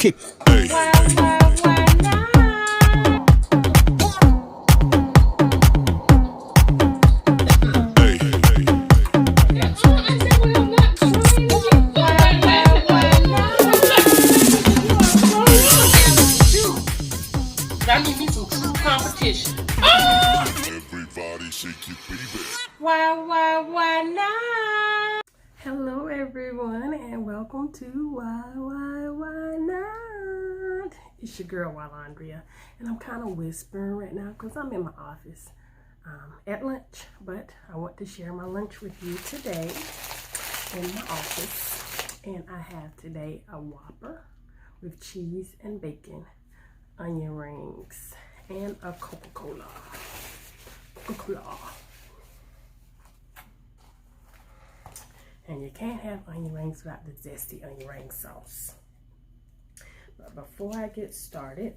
kick. Hey. I need me some true competition. Everybody shake your baby. Why not? Hello everyone and welcome to Why Not? It's your girl Wylondria and I'm kind of whispering right now because I'm in my office at lunch, but I want to share my lunch with you today in my office. And I have today a Whopper with cheese and bacon, onion rings, and a Coca-Cola. And you can't have onion rings without the zesty onion ring sauce. But before I get started,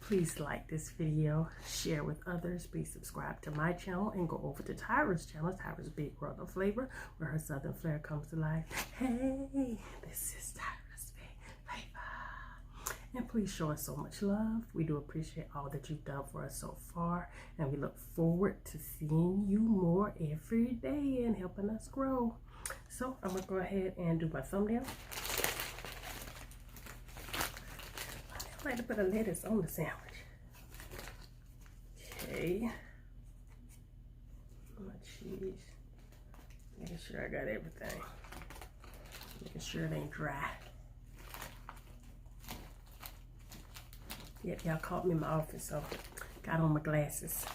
please like this video, share with others, please subscribe to my channel, and go over to Tyra's channel, Tyra's Big World of Flavor, where her Southern flair comes to life. Hey, this is Tyra's Big Flavor. And please show us so much love. We do appreciate all that you've done for us so far, and we look forward to seeing you more every day and helping us grow. So I'm gonna go ahead and do my thumbnail. I like to put a lettuce on the sandwich. Okay. My cheese. Making sure I got everything. Making sure it ain't dry. Yep, y'all caught me in my office, so got on my glasses.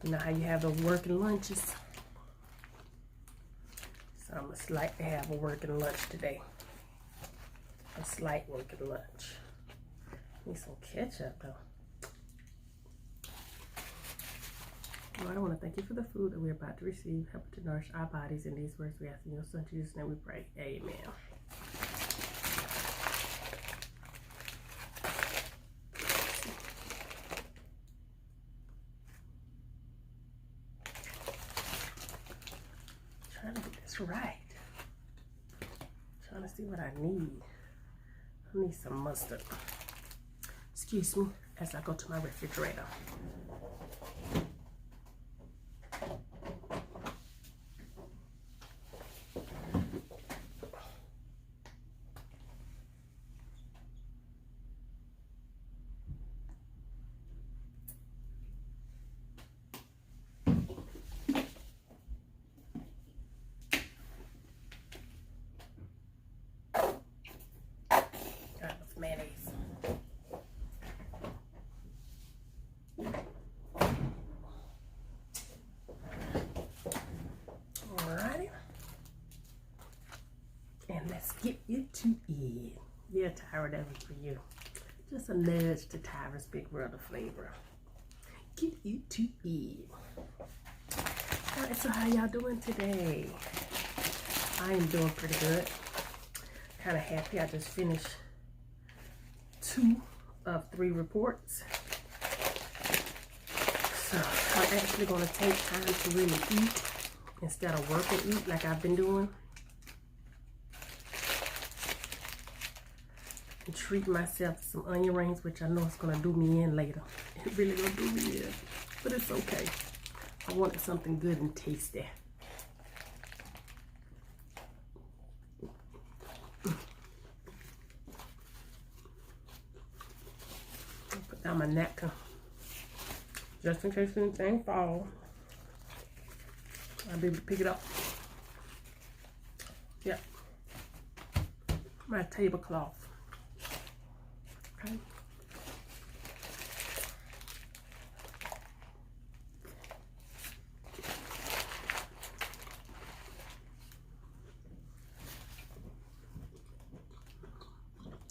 You know how you have those working lunches? So I'm gonna slightly have a working lunch today. A slight working lunch. Need some ketchup though. Lord, I want to thank you for the food that we're about to receive. Help it to nourish our bodies. In these words we ask in your son Jesus' name we pray. Amen. Trying to get this right. Trying to see what I need. I need some mustard. Excuse me as I go to my refrigerator. Mayonnaise. Alrighty. And let's get into it. Yeah, Tyra, that was for you. Just a nudge to Tyra's Big World of Flavor. Get into it. Alright, so how y'all doing today? I am doing pretty good. Kind of happy. I just finished 2 of 3 reports. So I'm actually going to take time to really eat instead of work and eat like I've been doing. And treat myself to some onion rings, which I know it's going to do me in later. It really going to do me in. But it's okay. I wanted something good and tasty. Down my napkin just in case anything falls. I'll be able to pick it up. Yep. My tablecloth. Okay.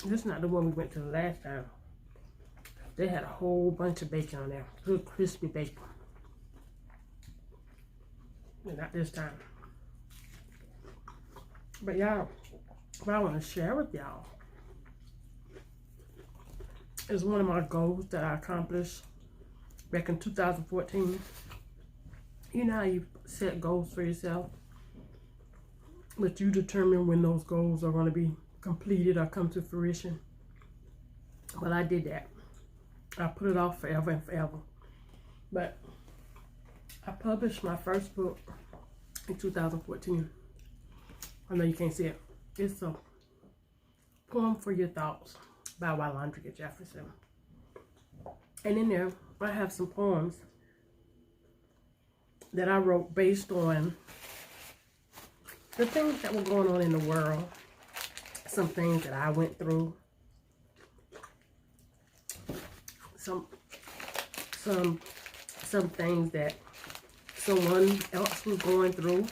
This is not the one we went to the last time. They had a whole bunch of bacon on there. Good crispy bacon. But not this time. But y'all, what I want to share with y'all is one of my goals that I accomplished back in 2014. You know how you set goals for yourself But you determine when those goals are going to be completed or come to fruition. Well, I did that. I put it off forever and forever. But I published my first book in 2014. I know you can't see it. It's a poem for your thoughts by Wylondria Jefferson. And in there, I have some poems that I wrote based on the things that were going on in the world, some things that I went through, some things that someone else was going through.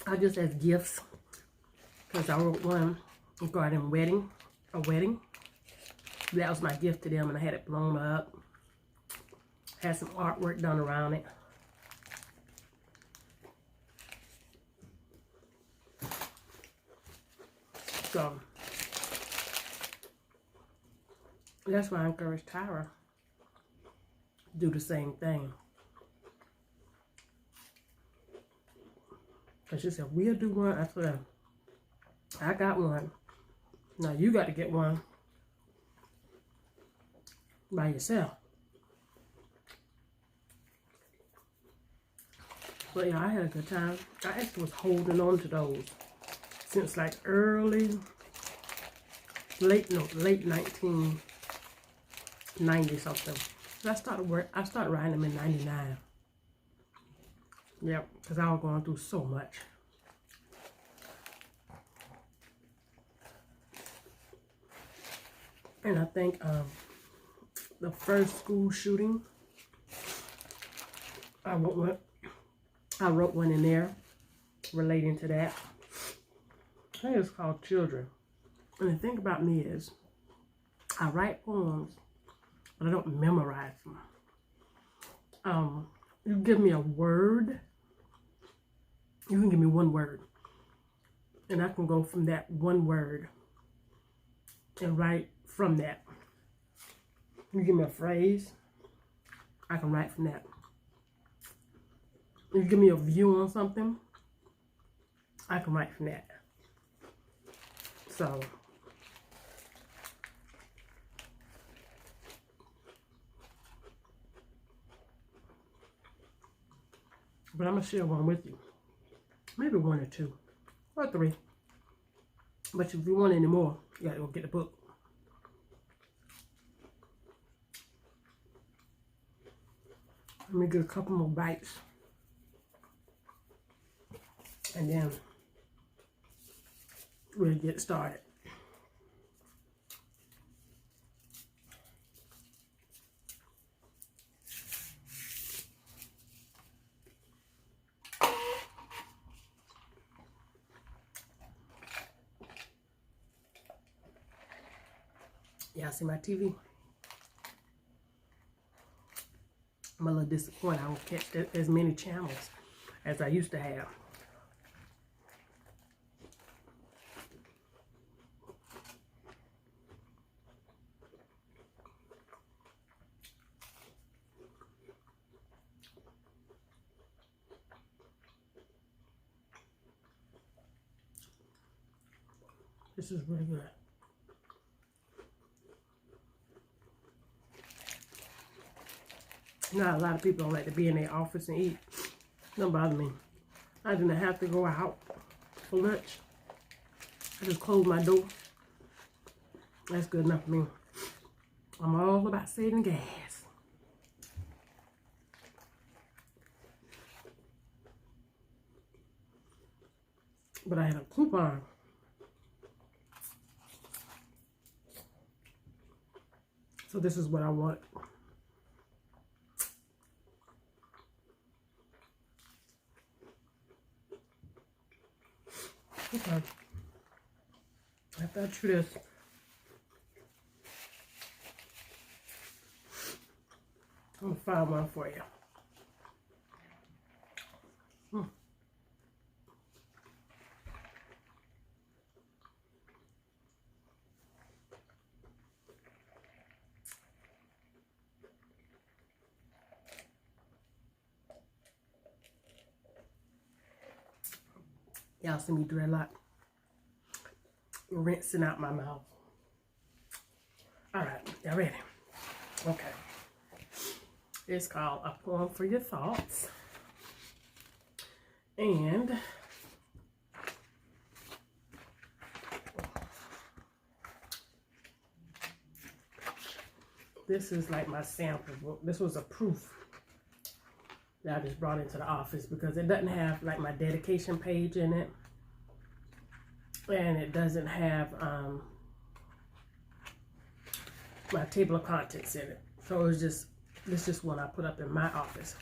I just as gifts, because I wrote one regarding a wedding. That was my gift to them, and I had it blown up. Had some artwork done around it. So that's why I encourage Tyra to do the same thing. Because she said, we'll do one. I said, I got one. Now you got to get one by yourself. But yeah, I had a good time. I actually was holding on to those since like late 1990 something. I started writing them in 99. Yep, because I was going through so much. And I think the first school shooting, I wrote one in there relating to that. I think it's called Children. And the thing about me is, I write poems, but I don't memorize them. You give me a word, you can give me one word, and I can go from that one word and write from that. You give me a phrase, I can write from that. You give me a view on something, I can write from that. So, but I'm going to share one with you. Maybe one or two. Or three. But if you want any more, you got to go get the book. Let me get a couple more bites. And then we'll get started. Y'all see my TV? I'm a little disappointed. I don't catch as many channels as I used to have. This is really good. Not a lot of people don't like to be in their office and eat. Don't bother me. I didn't have to go out for lunch. I just closed my door. That's good enough for me. I'm all about saving gas. But I had a coupon. So this is what I want. Okay. After I chew this, I'm gonna find one for you. Y'all see me do that a lot. Rinsing out my mouth. All right, y'all ready? Okay. It's called A Poem for Your Thoughts. And this is like my sample book. This was a proof that I just brought into the office because it doesn't have like my dedication page in it. And it doesn't have my table of contents in it. So it's just, this is one I put up in my office.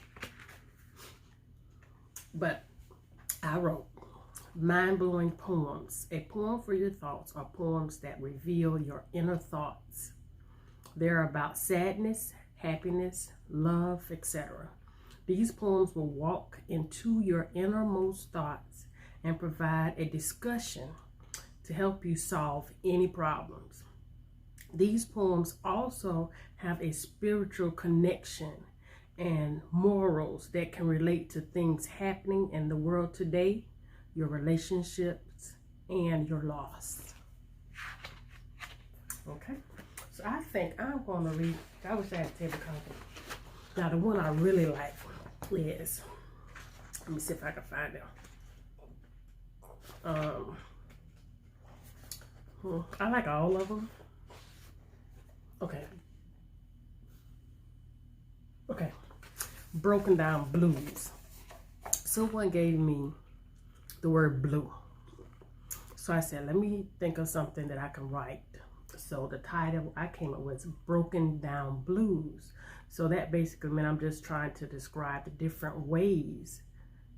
But I wrote mind-blowing poems. A poem for your thoughts are poems that reveal your inner thoughts. They're about sadness, happiness, love, etc. These poems will walk into your innermost thoughts and provide a discussion to help you solve any problems. These poems also have a spiritual connection and morals that can relate to things happening in the world today, your relationships, and your loss. Okay, so I think I'm going to read, I wish I had a table copy. Now the one I really like is, let me see if I can find it. I like all of them. Okay. Broken Down Blues. Someone gave me the word blue. So I said, let me think of something that I can write. So the title I came up with was Broken Down Blues. So that basically meant I'm just trying to describe the different ways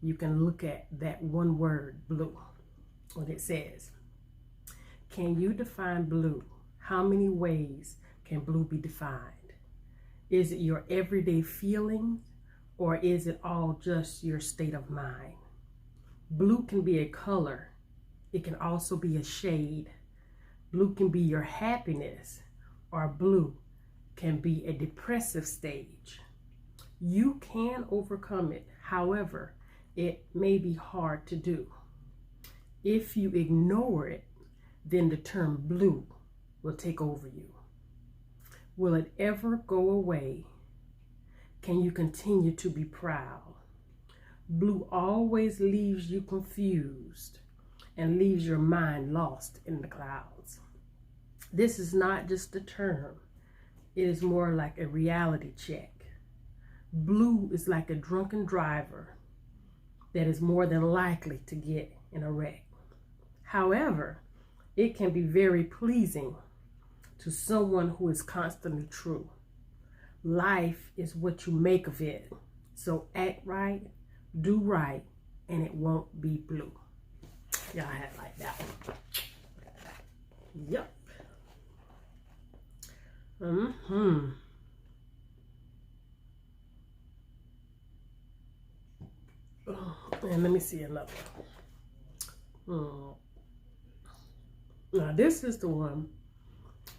you can look at that one word, blue. What it says. Can you define blue? How many ways can blue be defined? Is it your everyday feeling, or is it all just your state of mind? Blue can be a color. It can also be a shade. Blue can be your happiness, or blue can be a depressive stage. You can overcome it. However, it may be hard to do. If you ignore it, then the term blue will take over you. Will it ever go away? Can you continue to be proud? Blue always leaves you confused and leaves your mind lost in the clouds. This is not just a term. It is more like a reality check. Blue is like a drunken driver that is more than likely to get in a wreck. However, it can be very pleasing to someone who is constantly true. Life is what you make of it. So act right, do right, and it won't be blue. Y'all had like that one. Yep. And let me see another one. Now this is the one,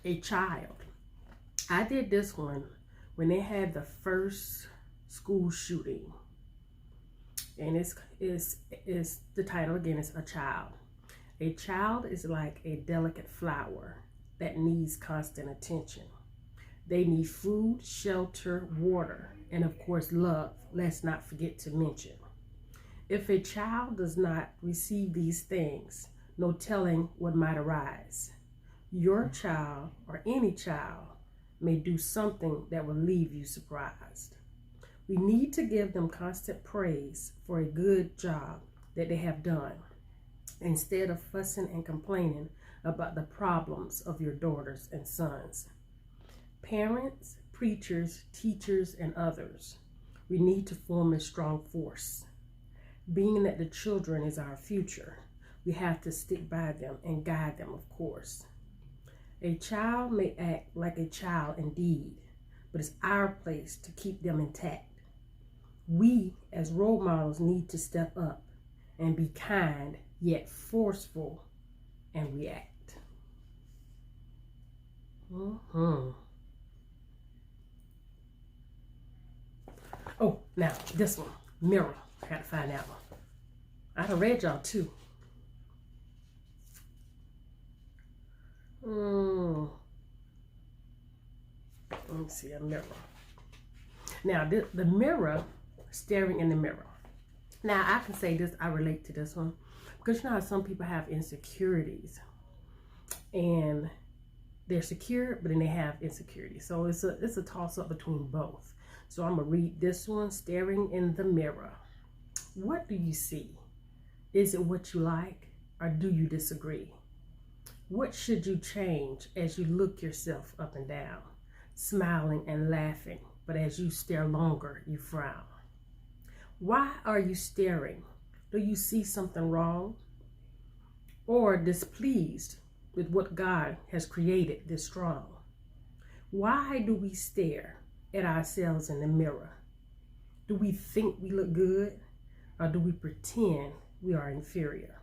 a child. I did this one when they had the first school shooting. And it's the title again is A Child. A child is like a delicate flower that needs constant attention. They need food, shelter, water, and of course love. Let's not forget to mention. If a child does not receive these things, no telling what might arise. Your child or any child may do something that will leave you surprised. We need to give them constant praise for a good job that they have done, instead of fussing and complaining about the problems of your daughters and sons. Parents, preachers, teachers, and others, we need to form a strong force. Being that the children is our future, we have to stick by them and guide them, of course. A child may act like a child indeed, but it's our place to keep them intact. We, as role models, need to step up and be kind, yet forceful, and react. Oh, now, this one, mirror. I gotta find that one. I done read y'all too. Let me see, a mirror. Now, the mirror, staring in the mirror. Now, I can say this, I relate to this one. Because you know how some people have insecurities. And they're secure, but then they have insecurity. So it's a toss-up between both. So I'm going to read this one, staring in the mirror. What do you see? Is it what you like, or do you disagree? What should you change as you look yourself up and down, smiling and laughing, but as you stare longer, you frown? Why are you staring? Do you see something wrong? Or displeased with what God has created this strong? Why do we stare at ourselves in the mirror? Do we think we look good, or do we pretend we are inferior?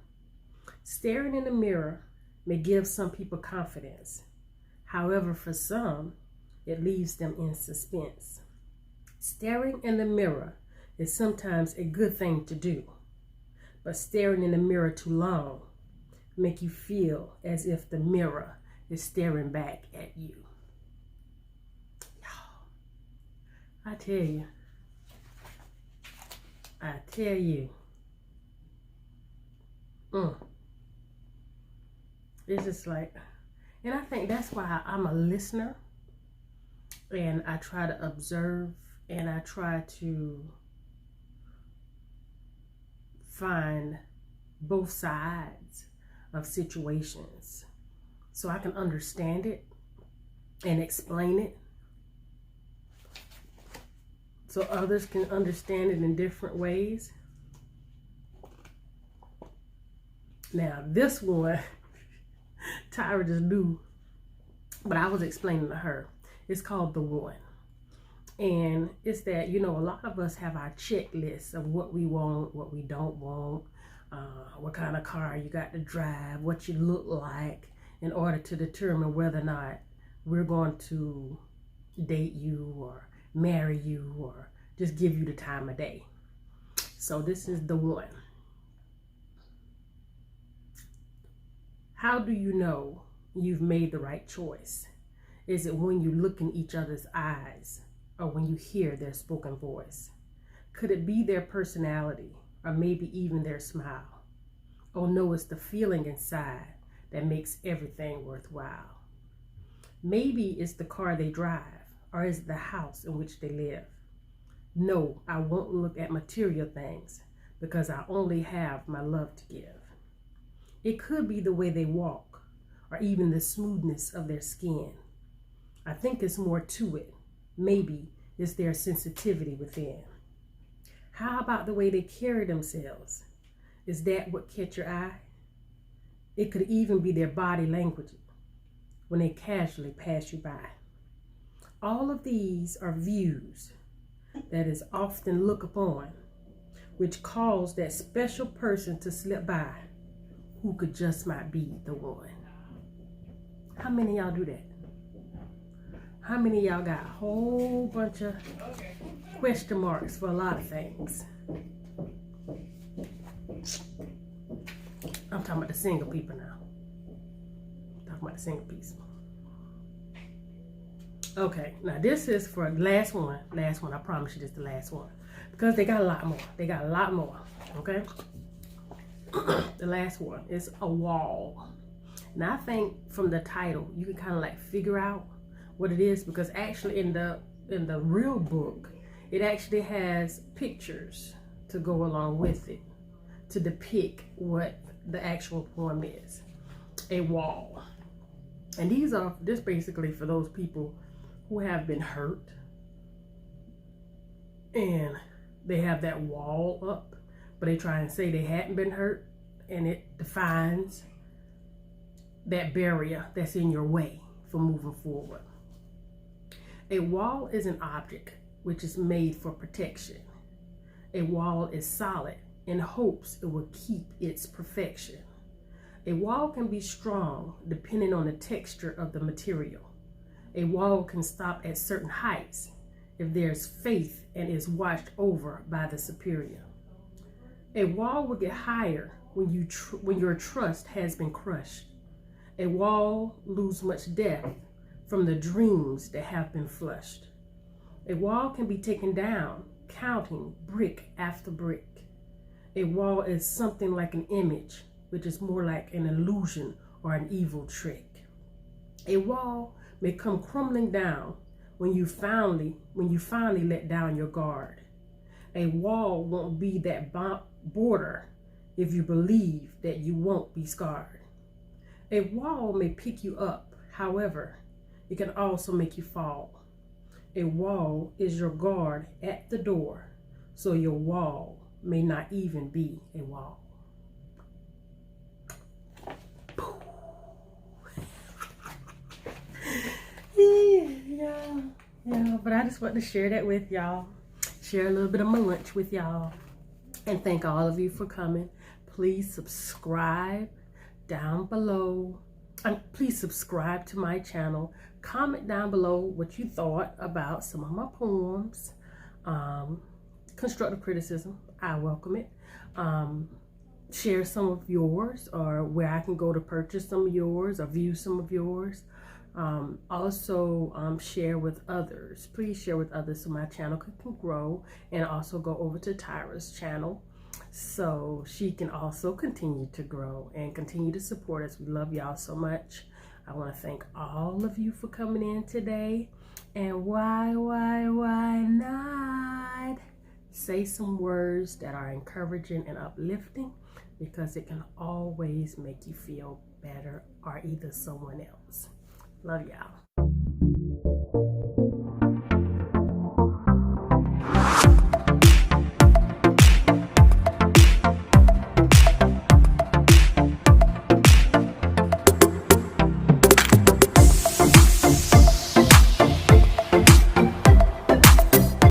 Staring in the mirror may give some people confidence. However, for some, it leaves them in suspense. Staring in the mirror is sometimes a good thing to do, but staring in the mirror too long make you feel as if the mirror is staring back at you. I tell you, it's just like, and I think that's why I'm a listener, and I try to observe, and I try to find both sides of situations so I can understand it and explain it so others can understand it in different ways. Now, this one, Tyra just knew, but I was explaining to her. It's called The One. And it's that, you know, a lot of us have our checklists of what we want, what we don't want, what kind of car you got to drive, what you look like, in order to determine whether or not we're going to date you or marry you or just give you the time of day. So this is the one. How do you know you've made the right choice? Is it when you look in each other's eyes, or when you hear their spoken voice? Could it be their personality, or maybe even their smile? Oh no, it's the feeling inside that makes everything worthwhile. Maybe it's the car they drive, or is it the house in which they live? No, I won't look at material things, because I only have my love to give. It could be the way they walk, or even the smoothness of their skin. I think it's more to it. Maybe it's their sensitivity within. How about the way they carry themselves? Is that what catch your eye? It could even be their body language when they casually pass you by. All of these are views that is often looked upon, which cause that special person to slip by who could just might be the one. How many of y'all do that? How many of y'all got a whole bunch of question marks for a lot of things? I'm talking about the single people now. I'm talking about the single people. Okay, now this is for last one. Last one, I promise you this is the last one. Because they got a lot more. They got a lot more, okay? The last one is a wall. Now I think from the title, you can kind of like figure out what it is, because actually in the real book, it actually has pictures to go along with it to depict what the actual poem is. A wall. And these are just basically for those people who have been hurt and they have that wall up, but they try and say they hadn't been hurt, and it defines that barrier that's in your way for moving forward. A wall is an object which is made for protection. A wall is solid in hopes it will keep its perfection. A wall can be strong depending on the texture of the material. A wall can stop at certain heights if there's faith and is watched over by the superior. A wall will get higher when your trust has been crushed. A wall lose much depth from the dreams that have been flushed. A wall can be taken down, counting brick after brick. A wall is something like an image, which is more like an illusion or an evil trick. A wall may come crumbling down when you finally let down your guard. A wall won't be that border if you believe that you won't be scarred. A wall may pick you up, however, it can also make you fall. A wall is your guard at the door, so your wall may not even be a wall. Yeah, but I just want to share that with y'all. Share a little bit of my lunch with y'all. And thank all of you for coming. Please subscribe down below. Please subscribe to my channel. Comment down below what you thought about some of my poems. Constructive criticism, I welcome it. Share some of yours, or where I can go to purchase some of yours or view some of yours. Also share with others. Please share with others so my channel can grow, and also go over to Tyra's channel so she can also continue to grow and continue to support us. We love y'all so much. I want to thank all of you for coming in today. And why not say some words that are encouraging and uplifting, because it can always make you feel better, or either someone else. Love y'all.